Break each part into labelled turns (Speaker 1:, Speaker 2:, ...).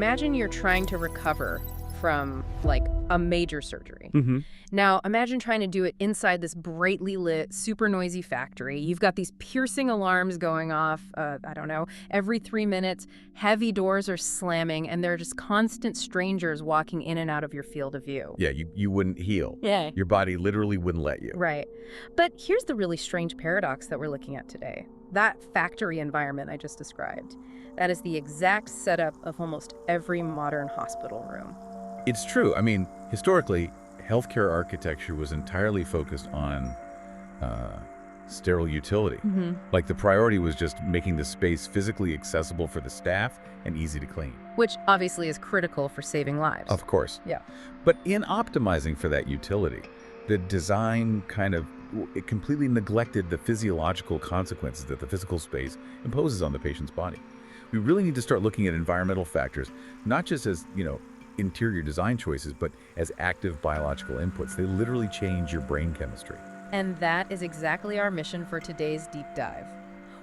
Speaker 1: imagine you're trying to recover from, like, a major surgery. Now, imagine trying to do it inside this brightly lit, super noisy factory. You've got these piercing alarms going off, I don't know, every 3 minutes. Heavy doors are slamming, and there are just constant strangers walking in and out of your field of view.
Speaker 2: Yeah, you wouldn't heal.
Speaker 1: Yeah.
Speaker 2: Your body literally wouldn't let you.
Speaker 1: Right. But here's the really strange paradox that we're looking at today. That factory environment I just described, that is the exact setup of almost every modern hospital room.
Speaker 2: It's true. I mean, historically, healthcare architecture was entirely focused on sterile utility. Like, the priority was just making the space physically accessible for the staff and easy to clean.
Speaker 1: Which obviously is critical for saving lives.
Speaker 2: Of course.
Speaker 1: Yeah.
Speaker 2: But in optimizing for that utility, the design it completely neglected the physiological consequences that the physical space imposes on the patient's body. We really need to start looking at environmental factors, not just as, interior design choices, but as active biological inputs. They literally change your brain chemistry.
Speaker 1: And that is exactly our mission for today's deep dive.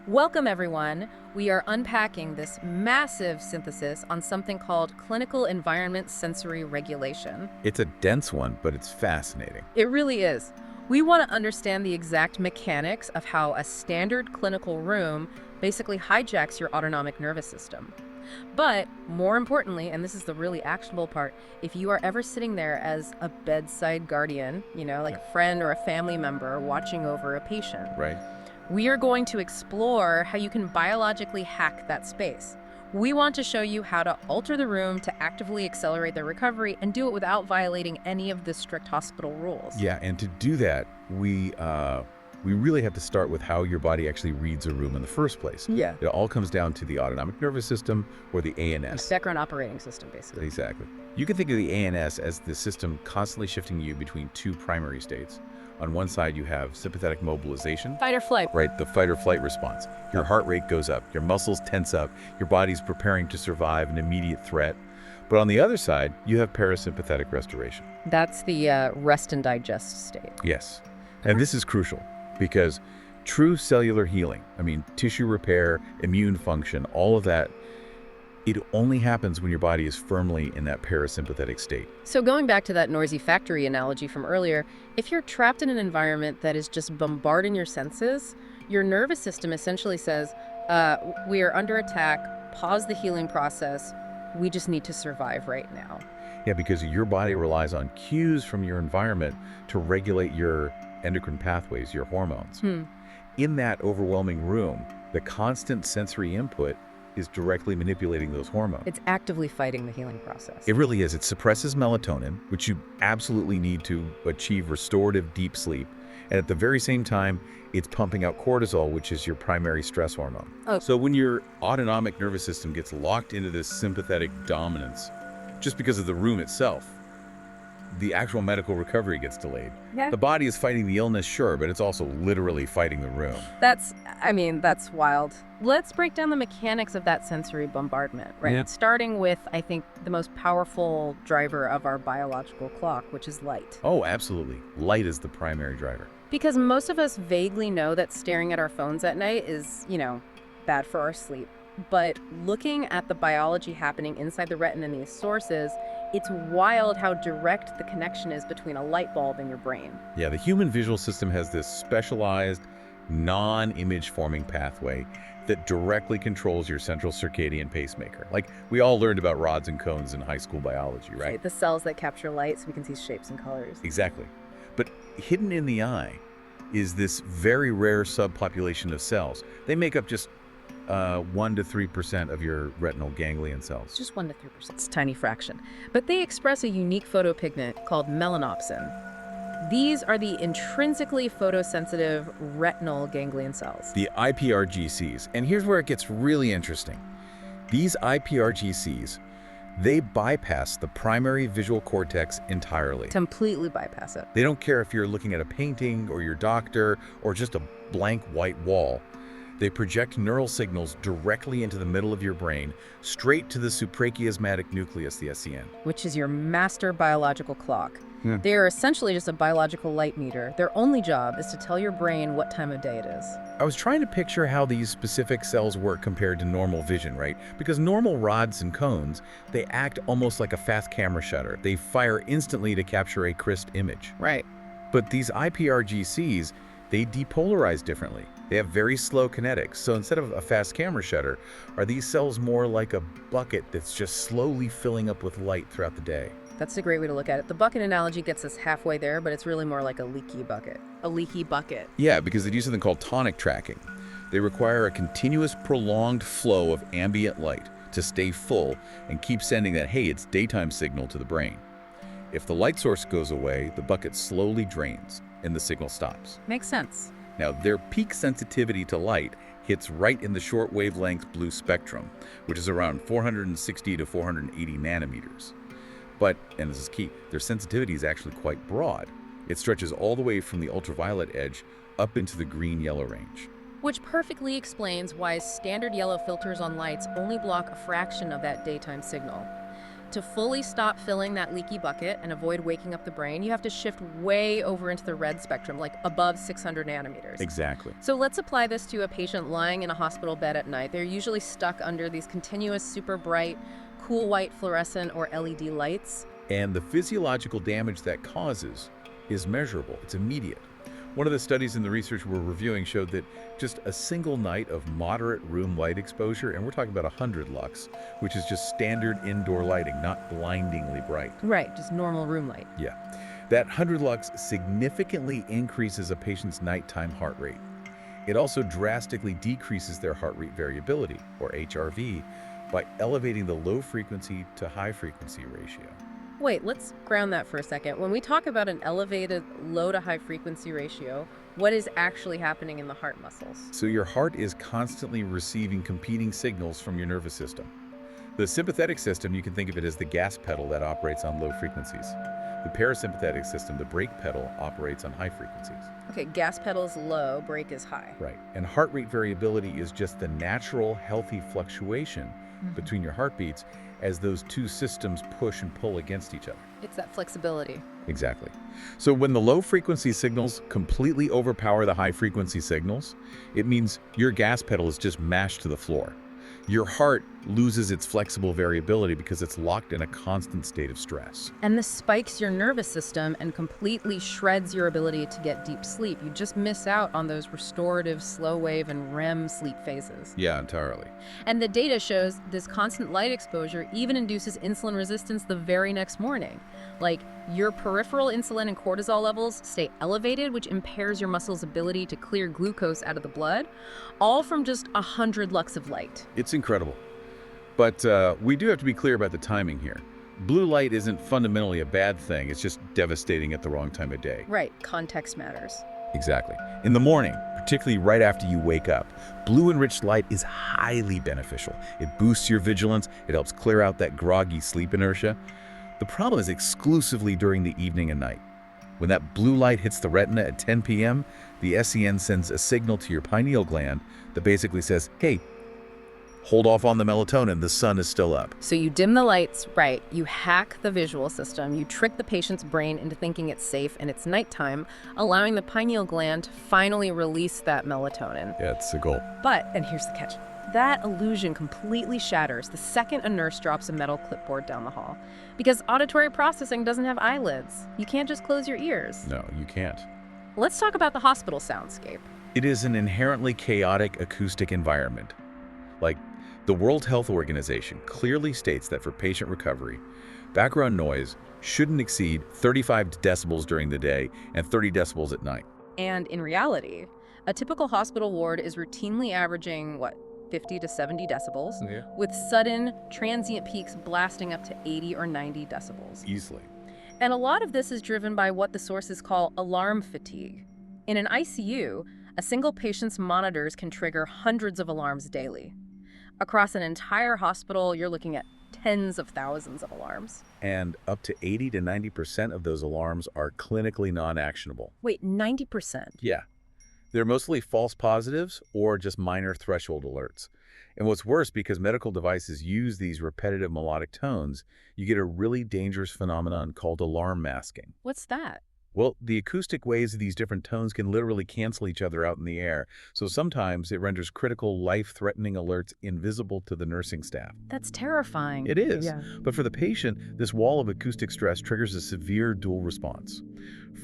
Speaker 1: Welcome, everyone. We are unpacking this massive synthesis on something called clinical environment sensory regulation.
Speaker 2: It's a dense one, but it's fascinating.
Speaker 1: It really is. We want to understand the exact mechanics of how a standard clinical room basically hijacks your autonomic nervous system. But more importantly, and this is the really actionable part, if you are ever sitting there as a bedside guardian, like a friend or a family member watching over a patient,
Speaker 2: Right.
Speaker 1: we are going to explore how you can biologically hack that space. We want to show you how to alter the room to actively accelerate the recovery and do it without violating any of the strict hospital rules.
Speaker 2: Yeah, and to do that, we really have to start with how your body actually reads a room in the first place.
Speaker 1: Yeah.
Speaker 2: It all comes down to the autonomic nervous system, or the ANS.
Speaker 1: Background operating system, basically.
Speaker 2: Exactly. You can think of the ANS as the system constantly shifting you between two primary states. On one side, you have sympathetic mobilization.
Speaker 1: Fight or flight.
Speaker 2: Right, the fight or flight response. Your heart rate goes up, your muscles tense up, your body's preparing to survive an immediate threat. But on the other side, you have parasympathetic restoration.
Speaker 1: That's the rest and digest state.
Speaker 2: Yes. And this is crucial because true cellular healing, tissue repair, immune function, all of that, it only happens when your body is firmly in that parasympathetic state.
Speaker 1: So going back to that noisy factory analogy from earlier, if you're trapped in an environment that is just bombarding your senses, your nervous system essentially says, we are under attack, pause the healing process, we just need to survive right now.
Speaker 2: Yeah, because your body relies on cues from your environment to regulate your endocrine pathways, your hormones. In that overwhelming room, the constant sensory input is directly manipulating those hormones.
Speaker 1: It's actively fighting the healing process.
Speaker 2: It really is. It suppresses melatonin, which you absolutely need to achieve restorative deep sleep. And at the very same time, it's pumping out cortisol, which is your primary stress hormone. So when your autonomic nervous system gets locked into this sympathetic dominance, just because of the room itself, the actual medical recovery gets delayed.
Speaker 1: Yeah.
Speaker 2: The body is fighting the illness, sure, but it's also literally fighting the room.
Speaker 1: That's wild. Let's break down the mechanics of that sensory bombardment, right?
Speaker 2: Yeah.
Speaker 1: Starting with, I think, the most powerful driver of our biological clock, which is light.
Speaker 2: Oh, absolutely. Light is the primary driver.
Speaker 1: Because most of us vaguely know that staring at our phones at night is, bad for our sleep. But looking at the biology happening inside the retina and these sources, it's wild how direct the connection is between a light bulb and your brain.
Speaker 2: Yeah, the human visual system has this specialized, non-image forming pathway that directly controls your central circadian pacemaker. Like, we all learned about rods and cones in high school biology, right?
Speaker 1: The cells that capture light so we can see shapes and colors.
Speaker 2: Exactly. But hidden in the eye is this very rare subpopulation of cells. They make up just 1 to 3% of your retinal ganglion cells.
Speaker 1: Just 1 to 3%. It's a tiny fraction. But they express a unique photopigment called melanopsin. These are the intrinsically photosensitive retinal ganglion cells.
Speaker 2: The ipRGCs. And here's where it gets really interesting. These ipRGCs, they bypass the primary visual cortex entirely.
Speaker 1: Completely bypass it.
Speaker 2: They don't care if you're looking at a painting or your doctor or just a blank white wall. They project neural signals directly into the middle of your brain, straight to the suprachiasmatic nucleus, the SCN.
Speaker 1: Which is your master biological clock.
Speaker 2: Yeah.
Speaker 1: They are essentially just a biological light meter. Their only job is to tell your brain what time of day it is.
Speaker 2: I was trying to picture how these specific cells work compared to normal vision, right? Because normal rods and cones, they act almost like a fast camera shutter. They fire instantly to capture a crisp image.
Speaker 1: Right.
Speaker 2: But these ipRGCs, they depolarize differently. They have very slow kinetics. So instead of a fast camera shutter, are these cells more like a bucket that's just slowly filling up with light throughout the day?
Speaker 1: That's a great way to look at it. The bucket analogy gets us halfway there, but it's really more like a leaky bucket. A leaky bucket.
Speaker 2: Yeah, because they do something called tonic tracking. They require a continuous, prolonged flow of ambient light to stay full and keep sending that, hey, it's daytime signal to the brain. If the light source goes away, the bucket slowly drains and the signal stops.
Speaker 1: Makes sense.
Speaker 2: Now, their peak sensitivity to light hits right in the short wavelength blue spectrum, which is around 460 to 480 nanometers. But, and this is key, their sensitivity is actually quite broad. It stretches all the way from the ultraviolet edge up into the green-yellow range.
Speaker 1: Which perfectly explains why standard yellow filters on lights only block a fraction of that daytime signal. To fully stop filling that leaky bucket and avoid waking up the brain, you have to shift way over into the red spectrum, like above 600 nanometers.
Speaker 2: Exactly.
Speaker 1: So let's apply this to a patient lying in a hospital bed at night. They're usually stuck under these continuous, super bright, cool white fluorescent or LED lights.
Speaker 2: And the physiological damage that causes is measurable. It's immediate. One of the studies in the research we're reviewing showed that just a single night of moderate room light exposure, and we're talking about 100 lux, which is just standard indoor lighting, not blindingly bright.
Speaker 1: Right, just normal room light.
Speaker 2: Yeah. That 100 lux significantly increases a patient's nighttime heart rate. It also drastically decreases their heart rate variability, or HRV, by elevating the low frequency to high frequency ratio.
Speaker 1: Wait, let's ground that for a second. When we talk about an elevated low to high frequency ratio, what is actually happening in the heart muscles?
Speaker 2: So your heart is constantly receiving competing signals from your nervous system. The sympathetic system, you can think of it as the gas pedal that operates on low frequencies. The parasympathetic system, the brake pedal, operates on high frequencies.
Speaker 1: Okay, gas pedal is low, brake is high.
Speaker 2: Right. And heart rate variability is just the natural, healthy fluctuation between your heartbeats as those two systems push and pull against each other.
Speaker 1: It's that flexibility.
Speaker 2: Exactly. So when the low frequency signals completely overpower the high frequency signals, it means your gas pedal is just mashed to the floor. Your heart loses its flexible variability because it's locked in a constant state of stress.
Speaker 1: And this spikes your nervous system and completely shreds your ability to get deep sleep. You just miss out on those restorative slow wave and REM sleep phases.
Speaker 2: Yeah, entirely.
Speaker 1: And the data shows this constant light exposure even induces insulin resistance the very next morning. Like, your peripheral insulin and cortisol levels stay elevated, which impairs your muscle's ability to clear glucose out of the blood, all from just 100 lux of light.
Speaker 2: It's incredible. But we do have to be clear about the timing here. Blue light isn't fundamentally a bad thing. It's just devastating at the wrong time of day.
Speaker 1: Right, context matters.
Speaker 2: Exactly. In the morning, particularly right after you wake up, blue-enriched light is highly beneficial. It boosts your vigilance. It helps clear out that groggy sleep inertia. The problem is exclusively during the evening and night. When that blue light hits the retina at 10 p.m., the SCN sends a signal to your pineal gland that basically says, hey, hold off on the melatonin, the sun is still up.
Speaker 1: So you dim the lights, right, you hack the visual system, you trick the patient's brain into thinking it's safe and it's nighttime, allowing the pineal gland to finally release that melatonin.
Speaker 2: Yeah, it's the goal.
Speaker 1: But, and here's the catch, that illusion completely shatters the second a nurse drops a metal clipboard down the hall. Because auditory processing doesn't have eyelids. You can't just close your ears.
Speaker 2: No, you can't.
Speaker 1: Let's talk about the hospital soundscape.
Speaker 2: It is an inherently chaotic acoustic environment. Like, the World Health Organization clearly states that for patient recovery, background noise shouldn't exceed 35 decibels during the day and 30 decibels at night.
Speaker 1: And in reality, a typical hospital ward is routinely averaging, 50 to 70 decibels, with sudden, transient peaks blasting up to 80 or 90 decibels.
Speaker 2: Easily.
Speaker 1: And a lot of this is driven by what the sources call alarm fatigue. In an ICU, a single patient's monitors can trigger hundreds of alarms daily. Across an entire hospital, you're looking at tens of thousands of alarms.
Speaker 2: And up to 80 to 90% of those alarms are clinically non-actionable.
Speaker 1: Wait, 90%?
Speaker 2: Yeah. They're mostly false positives or just minor threshold alerts. And what's worse, because medical devices use these repetitive melodic tones, you get a really dangerous phenomenon called alarm masking.
Speaker 1: What's that?
Speaker 2: Well, the acoustic waves of these different tones can literally cancel each other out in the air, so sometimes it renders critical, life-threatening alerts invisible to the nursing staff.
Speaker 1: That's terrifying.
Speaker 2: It is.
Speaker 1: Yeah.
Speaker 2: But for the patient, this wall of acoustic stress triggers a severe dual response.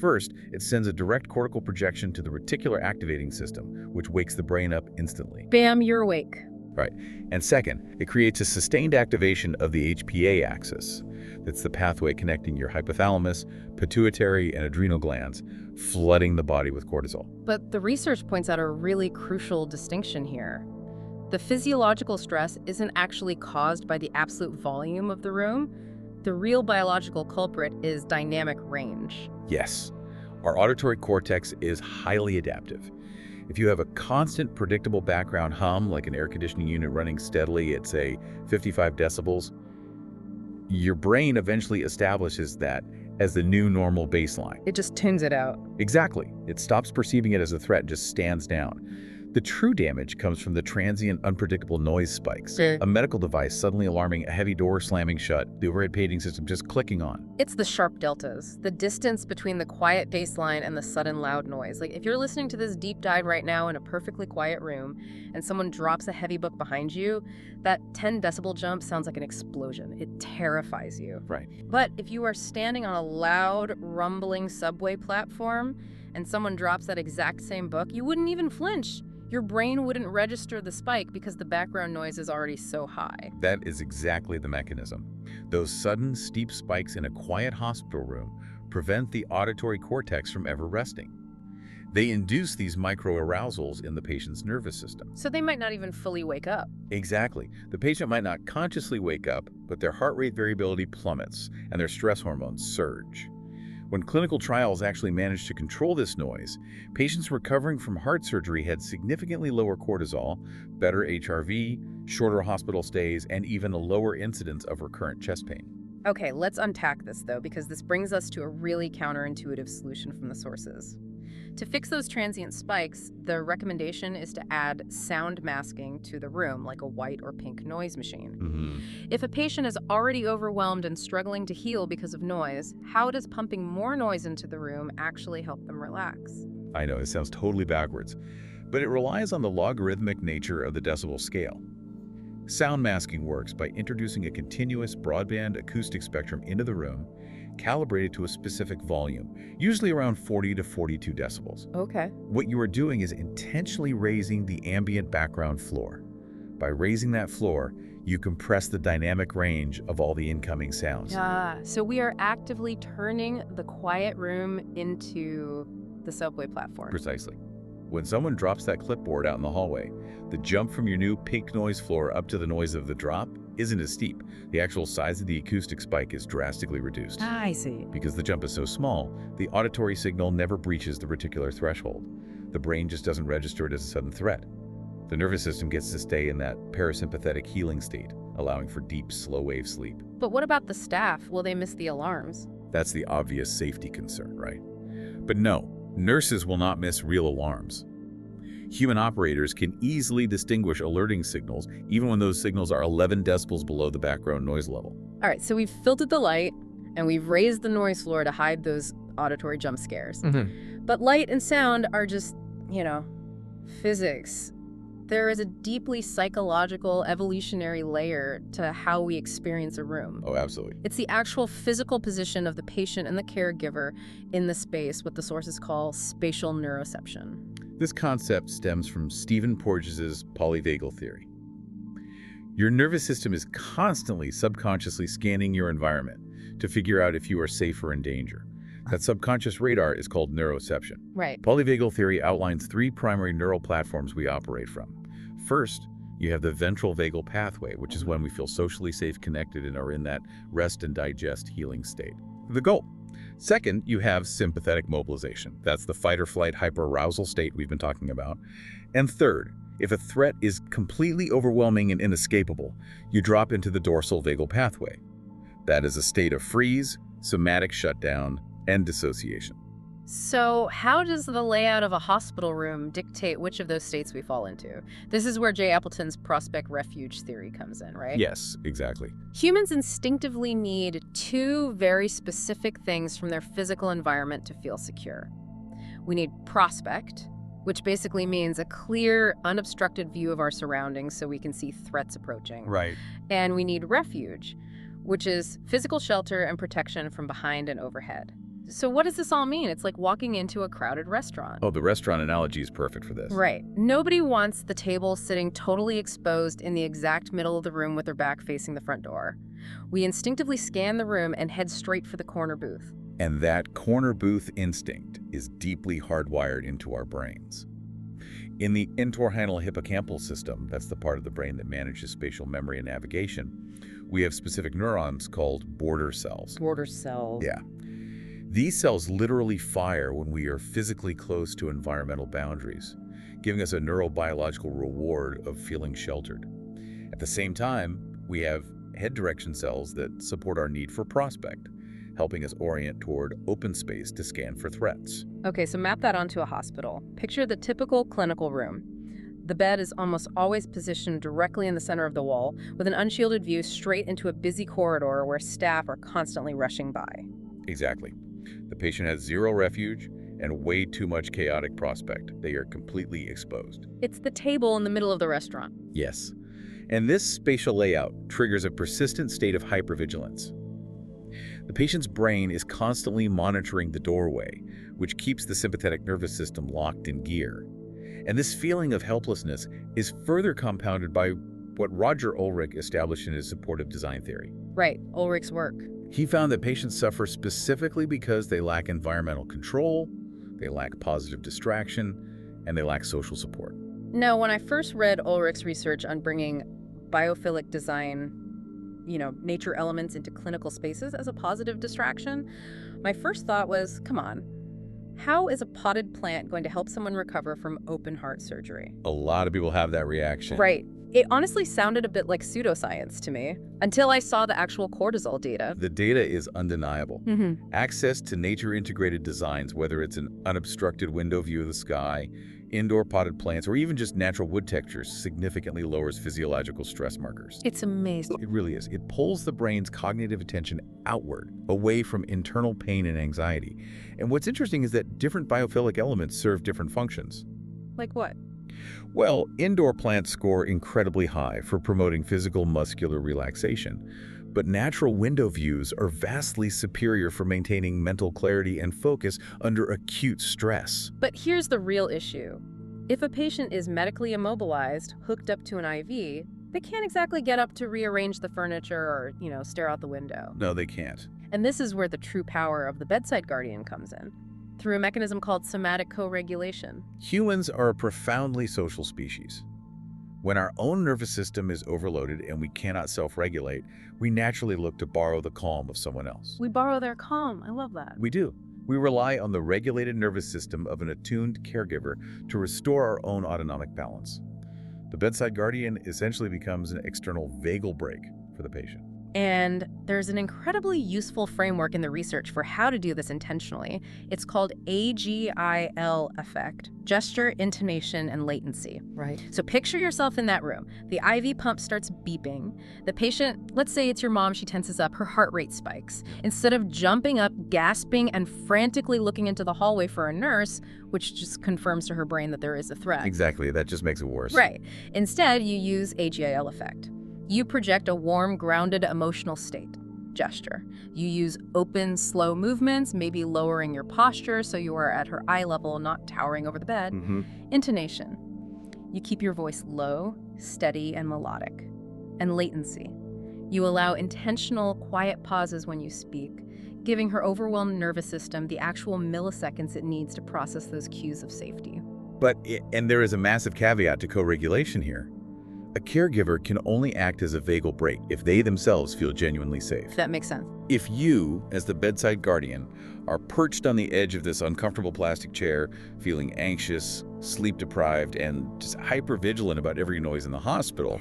Speaker 2: First, it sends a direct cortical projection to the reticular activating system, which wakes the brain up instantly.
Speaker 1: Bam, you're awake.
Speaker 2: Right. And second, it creates a sustained activation of the HPA axis. That's the pathway connecting your hypothalamus, pituitary, and adrenal glands, flooding the body with cortisol.
Speaker 1: But the research points out a really crucial distinction here. The physiological stress isn't actually caused by the absolute volume of the room. The real biological culprit is dynamic range.
Speaker 2: Yes. Our auditory cortex is highly adaptive. If you have a constant, predictable background hum, like an air conditioning unit running steadily at, say, 55 decibels, your brain eventually establishes that as the new normal baseline.
Speaker 1: It just tunes it out.
Speaker 2: Exactly. It stops perceiving it as a threat and just stands down. The true damage comes from the transient, unpredictable noise spikes. A medical device suddenly alarming, a heavy door slamming shut, the overhead paging system just clicking on.
Speaker 1: It's the sharp deltas, the distance between the quiet baseline and the sudden loud noise. Like if you're listening to this deep dive right now in a perfectly quiet room and someone drops a heavy book behind you, that 10 decibel jump sounds like an explosion. It terrifies you.
Speaker 2: Right.
Speaker 1: But if you are standing on a loud, rumbling subway platform and someone drops that exact same book, you wouldn't even flinch. Your brain wouldn't register the spike because the background noise is already so high.
Speaker 2: That is exactly the mechanism. Those sudden, steep spikes in a quiet hospital room prevent the auditory cortex from ever resting. They induce these micro-arousals in the patient's nervous system.
Speaker 1: So they might not even fully wake up.
Speaker 2: Exactly. The patient might not consciously wake up, but their heart rate variability plummets and their stress hormones surge. When clinical trials actually managed to control this noise, patients recovering from heart surgery had significantly lower cortisol, better HRV, shorter hospital stays, and even a lower incidence of recurrent chest pain.
Speaker 1: Okay, let's unpack this though, because this brings us to a really counterintuitive solution from the sources. To fix those transient spikes, the recommendation is to add sound masking to the room, like a white or pink noise machine. If a patient is already overwhelmed and struggling to heal because of noise, how does pumping more noise into the room actually help them relax?
Speaker 2: I know, it sounds totally backwards, but it relies on the logarithmic nature of the decibel scale. Sound masking works by introducing a continuous broadband acoustic spectrum into the room, calibrated to a specific volume, usually around 40 to 42 decibels.
Speaker 1: Okay.
Speaker 2: What you are doing is intentionally raising the ambient background floor. By raising that floor, you compress the dynamic range of all the incoming sounds.
Speaker 1: So we are actively turning the quiet room into the subway platform.
Speaker 2: Precisely. When someone drops that clipboard out in the hallway, the jump from your new pink noise floor up to the noise of the drop isn't as steep. The actual size of the acoustic spike is drastically reduced.
Speaker 1: I see.
Speaker 2: Because the jump is so small, the auditory signal never breaches the reticular threshold. The brain just doesn't register it as a sudden threat. The nervous system gets to stay in that parasympathetic healing state, allowing for deep, slow-wave sleep.
Speaker 1: But what about the staff? Will they miss the alarms?
Speaker 2: That's the obvious safety concern, right? But no, nurses will not miss real alarms. Human operators can easily distinguish alerting signals, even when those signals are 11 decibels below the background noise level.
Speaker 1: All right, so we've filtered the light, and we've raised the noise floor to hide those auditory jump scares. But light and sound are just, physics. There is a deeply psychological, evolutionary layer to how we experience a room.
Speaker 2: Oh, absolutely.
Speaker 1: It's the actual physical position of the patient and the caregiver in the space, what the sources call spatial neuroception.
Speaker 2: This concept stems from Stephen Porges's polyvagal theory. Your nervous system is constantly subconsciously scanning your environment to figure out if you are safe or in danger. That subconscious radar is called neuroception.
Speaker 1: Right.
Speaker 2: Polyvagal theory outlines 3 primary neural platforms we operate from. First, you have the ventral vagal pathway, which is when we feel socially safe, connected, and are in that rest and digest healing state. The goal. Second, you have sympathetic mobilization. That's the fight-or-flight hyperarousal state we've been talking about. And third, if a threat is completely overwhelming and inescapable, you drop into the dorsal vagal pathway. That is a state of freeze, somatic shutdown, and dissociation.
Speaker 1: So how does the layout of a hospital room dictate which of those states we fall into? This is where J. Appleton's Prospect-Refuge theory comes in, right?
Speaker 2: Yes, exactly.
Speaker 1: Humans instinctively need two very specific things from their physical environment to feel secure. We need prospect, which basically means a clear, unobstructed view of our surroundings so we can see threats approaching.
Speaker 2: Right.
Speaker 1: And we need refuge, which is physical shelter and protection from behind and overhead. So what does this all mean? It's like walking into a crowded restaurant.
Speaker 2: Oh, the restaurant analogy is perfect for this.
Speaker 1: Right. Nobody wants the table sitting totally exposed in the exact middle of the room with their back facing the front door. We instinctively scan the room and head straight for the corner booth.
Speaker 2: And that corner booth instinct is deeply hardwired into our brains. In the entorhinal hippocampal system, that's the part of the brain that manages spatial memory and navigation, we have specific neurons called border cells.
Speaker 1: Border cells.
Speaker 2: Yeah. These cells literally fire when we are physically close to environmental boundaries, giving us a neurobiological reward of feeling sheltered. At the same time, we have head direction cells that support our need for prospect, helping us orient toward open space to scan for threats.
Speaker 1: Okay, so map that onto a hospital. Picture the typical clinical room. The bed is almost always positioned directly in the center of the wall, with an unshielded view straight into a busy corridor where staff are constantly rushing by.
Speaker 2: Exactly. The patient has zero refuge and way too much chaotic prospect. They are completely exposed.
Speaker 1: It's the table in the middle of the restaurant.
Speaker 2: Yes. And this spatial layout triggers a persistent state of hypervigilance. The patient's brain is constantly monitoring the doorway, which keeps the sympathetic nervous system locked in gear. And this feeling of helplessness is further compounded by what Roger Ulrich established in his supportive design theory.
Speaker 1: Right, Ulrich's work.
Speaker 2: He found that patients suffer specifically because they lack environmental control, they lack positive distraction, and they lack social support.
Speaker 1: Now, when I first read Ulrich's research on bringing biophilic design, nature elements into clinical spaces as a positive distraction, my first thought was, come on, how is a potted plant going to help someone recover from open heart surgery?
Speaker 2: A lot of people have that reaction.
Speaker 1: Right. It honestly sounded a bit like pseudoscience to me, until I saw the actual cortisol data.
Speaker 2: The data is undeniable. Access to nature-integrated designs, whether it's an unobstructed window view of the sky, indoor potted plants, or even just natural wood textures, significantly lowers physiological stress markers.
Speaker 1: It's amazing.
Speaker 2: It really is. It pulls the brain's cognitive attention outward, away from internal pain and anxiety. And what's interesting is that different biophilic elements serve different functions.
Speaker 1: Like what?
Speaker 2: Well, indoor plants score incredibly high for promoting physical muscular relaxation, but natural window views are vastly superior for maintaining mental clarity and focus under acute stress.
Speaker 1: But here's the real issue. If a patient is medically immobilized, hooked up to an IV, they can't exactly get up to rearrange the furniture or, stare out the window.
Speaker 2: No, they can't.
Speaker 1: And this is where the true power of the bedside guardian comes in, through a mechanism called somatic co-regulation.
Speaker 2: Humans are a profoundly social species. When our own nervous system is overloaded and we cannot self-regulate, we naturally look to borrow the calm of someone else.
Speaker 1: We borrow their calm. I love that.
Speaker 2: We do. We rely on the regulated nervous system of an attuned caregiver to restore our own autonomic balance. The bedside guardian essentially becomes an external vagal brake for the patient.
Speaker 1: And there's an incredibly useful framework in the research for how to do this intentionally. It's called AGIL effect, gesture, intonation, and latency. Right. So picture yourself in that room. The IV pump starts beeping. The patient, let's say it's your mom, she tenses up, her heart rate spikes. Instead of jumping up, gasping, and frantically looking into the hallway for a nurse, which just confirms to her brain that there is a threat.
Speaker 2: Exactly, that just makes it worse.
Speaker 1: Right. Instead, you use AGIL effect. You project a warm, grounded, emotional state, gesture. You use open, slow movements, maybe lowering your posture so you are at her eye level, not towering over the bed. Intonation. You keep your voice low, steady, and melodic. And latency. You allow intentional, quiet pauses when you speak, giving her overwhelmed nervous system the actual milliseconds it needs to process those cues of safety.
Speaker 2: And there is a massive caveat to co-regulation here. A caregiver can only act as a vagal brake if they themselves feel genuinely safe.
Speaker 1: That makes sense.
Speaker 2: If you, as the bedside guardian, are perched on the edge of this uncomfortable plastic chair, feeling anxious, sleep-deprived, and just hyper-vigilant about every noise in the hospital,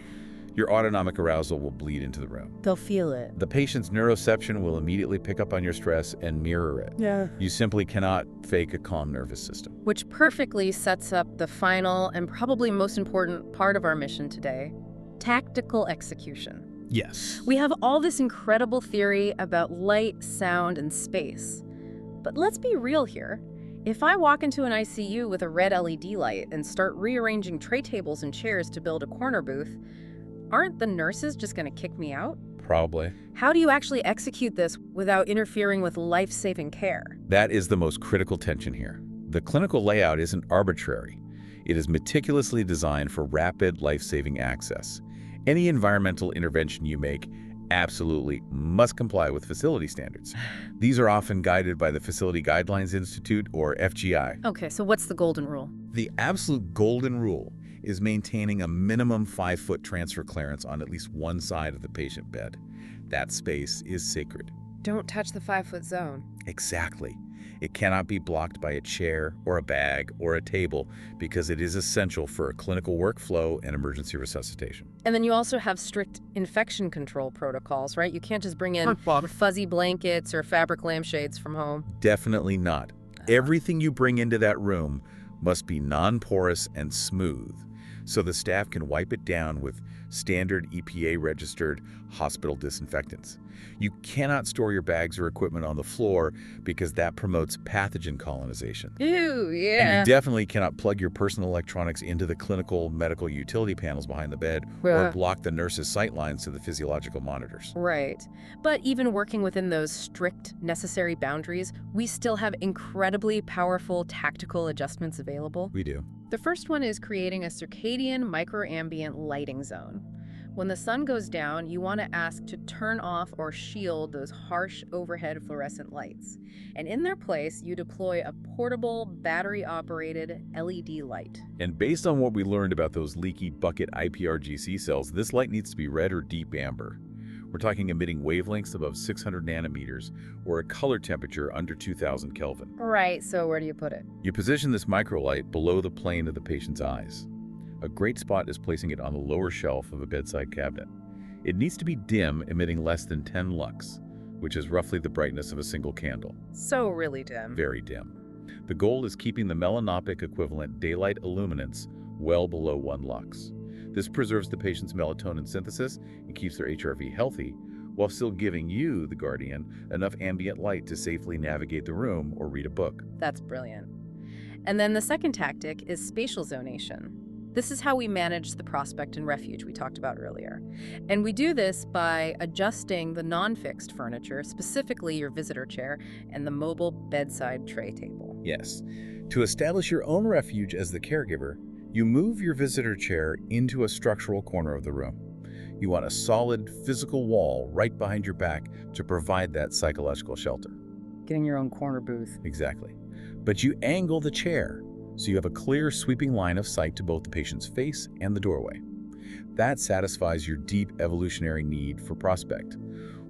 Speaker 2: your autonomic arousal will bleed into the room.
Speaker 1: They'll feel it.
Speaker 2: The patient's neuroception will immediately pick up on your stress and mirror it.
Speaker 1: Yeah.
Speaker 2: You simply cannot fake a calm nervous system.
Speaker 1: Which perfectly sets up the final and probably most important part of our mission today, tactical execution.
Speaker 2: Yes.
Speaker 1: We have all this incredible theory about light, sound, and space. But let's be real here. If I walk into an ICU with a red LED light and start rearranging tray tables and chairs to build a corner booth, aren't the nurses just going to kick me out?
Speaker 2: Probably.
Speaker 1: How do you actually execute this without interfering with life-saving care?
Speaker 2: That is the most critical tension here. The clinical layout isn't arbitrary. It is meticulously designed for rapid life-saving access. Any environmental intervention you make absolutely must comply with facility standards. These are often guided by the Facility Guidelines Institute, or FGI.
Speaker 1: Okay, so what's the golden rule?
Speaker 2: The absolute golden rule is maintaining a minimum 5-foot transfer clearance on at least one side of the patient bed. That space is sacred.
Speaker 1: Don't touch the 5-foot zone.
Speaker 2: Exactly. It cannot be blocked by a chair or a bag or a table because it is essential for a clinical workflow and emergency resuscitation.
Speaker 1: And then you also have strict infection control protocols, right? You can't just bring in fuzzy blankets or fabric lampshades from home.
Speaker 2: Definitely not. Everything you bring into that room must be non-porous and smooth, so the staff can wipe it down with standard EPA-registered hospital disinfectants. You cannot store your bags or equipment on the floor because that promotes pathogen colonization.
Speaker 1: Ew, yeah.
Speaker 2: And you definitely cannot plug your personal electronics into the clinical medical utility panels behind the bed or block the nurse's sight lines to the physiological monitors.
Speaker 1: Right. But even working within those strict, necessary boundaries, we still have incredibly powerful tactical adjustments available.
Speaker 2: We do.
Speaker 1: The first one is creating a circadian micro-ambient lighting zone. When the sun goes down, you want to ask to turn off or shield those harsh overhead fluorescent lights. And in their place, you deploy a portable, battery-operated LED light.
Speaker 2: And based on what we learned about those leaky bucket ipRGC cells, this light needs to be red or deep amber. We're talking emitting wavelengths above 600 nanometers or a color temperature under 2000 Kelvin.
Speaker 1: Right, so where do you put it?
Speaker 2: You position this microlight below the plane of the patient's eyes. A great spot is placing it on the lower shelf of a bedside cabinet. It needs to be dim, emitting less than 10 lux, which is roughly the brightness of a single candle.
Speaker 1: So really dim.
Speaker 2: Very dim. The goal is keeping the melanopic equivalent daylight illuminance well below 1 lux. This preserves the patient's melatonin synthesis and keeps their HRV healthy, while still giving you, the guardian, enough ambient light to safely navigate the room or read a book.
Speaker 1: That's brilliant. And then the second tactic is spatial zonation. This is how we manage the Prospect-Refuge we talked about earlier. And we do this by adjusting the non-fixed furniture, specifically your visitor chair and the mobile bedside tray table.
Speaker 2: Yes. To establish your own refuge as the caregiver, you move your visitor chair into a structural corner of the room. You want a solid physical wall right behind your back to provide that psychological shelter.
Speaker 1: Getting your own corner booth.
Speaker 2: Exactly. But you angle the chair so you have a clear, sweeping line of sight to both the patient's face and the doorway. That satisfies your deep evolutionary need for prospect.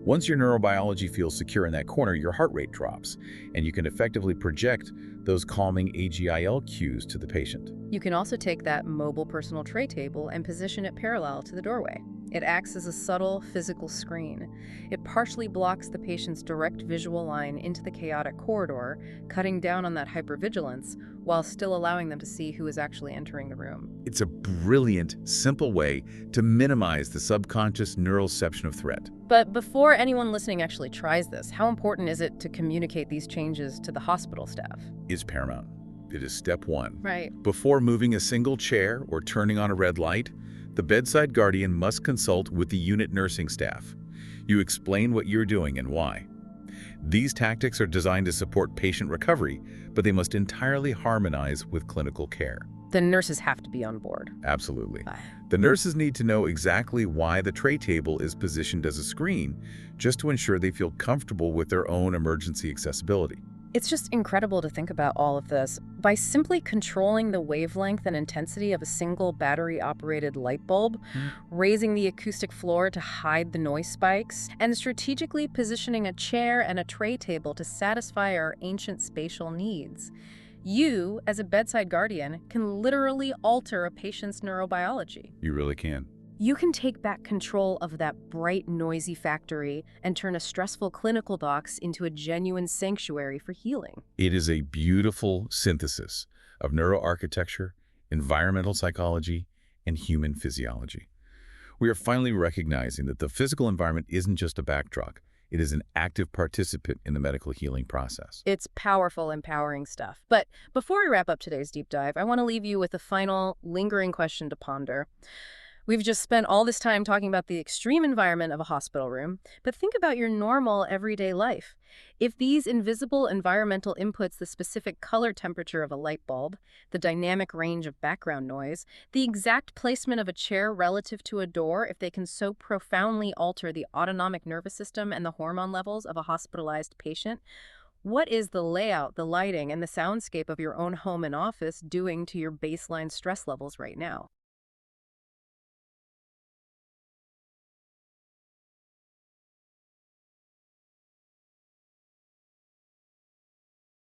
Speaker 2: Once your neurobiology feels secure in that corner, your heart rate drops, and you can effectively project those calming AGIL cues to the patient.
Speaker 1: You can also take that mobile personal tray table and position it parallel to the doorway. It acts as a subtle physical screen. It partially blocks the patient's direct visual line into the chaotic corridor, cutting down on that hypervigilance while still allowing them to see who is actually entering the room.
Speaker 2: It's a brilliant, simple way to minimize the subconscious neuroception of threat.
Speaker 1: But before anyone listening actually tries this, how important is it to communicate these changes to the hospital staff?
Speaker 2: Is paramount. It is step one.
Speaker 1: Right.
Speaker 2: Before moving a single chair or turning on a red light, the bedside guardian must consult with the unit nursing staff. You explain what you're doing and why. These tactics are designed to support patient recovery, but they must entirely harmonize with clinical care.
Speaker 1: The nurses have to be on board.
Speaker 2: Absolutely. The nurses need to know exactly why the tray table is positioned as a screen, just to ensure they feel comfortable with their own emergency accessibility.
Speaker 1: It's just incredible to think about all of this. By simply controlling the wavelength and intensity of a single battery-operated light bulb, raising the acoustic floor to hide the noise spikes, and strategically positioning a chair and a tray table to satisfy our ancient spatial needs, you, as a bedside guardian, can literally alter a patient's neurobiology.
Speaker 2: You really can.
Speaker 1: You can take back control of that bright, noisy factory and turn a stressful clinical box into a genuine sanctuary for healing.
Speaker 2: It is a beautiful synthesis of neuroarchitecture, environmental psychology, and human physiology. We are finally recognizing that the physical environment isn't just a backdrop. It is an active participant in the medical healing process.
Speaker 1: It's powerful, empowering stuff. But before we wrap up today's deep dive, I want to leave you with a final, lingering question to ponder. We've just spent all this time talking about the extreme environment of a hospital room, but think about your normal, everyday life. If these invisible environmental inputs, the specific color temperature of a light bulb, the dynamic range of background noise, the exact placement of a chair relative to a door, if they can so profoundly alter the autonomic nervous system and the hormone levels of a hospitalized patient, what is the layout, the lighting, and the soundscape of your own home and office doing to your baseline stress levels right now?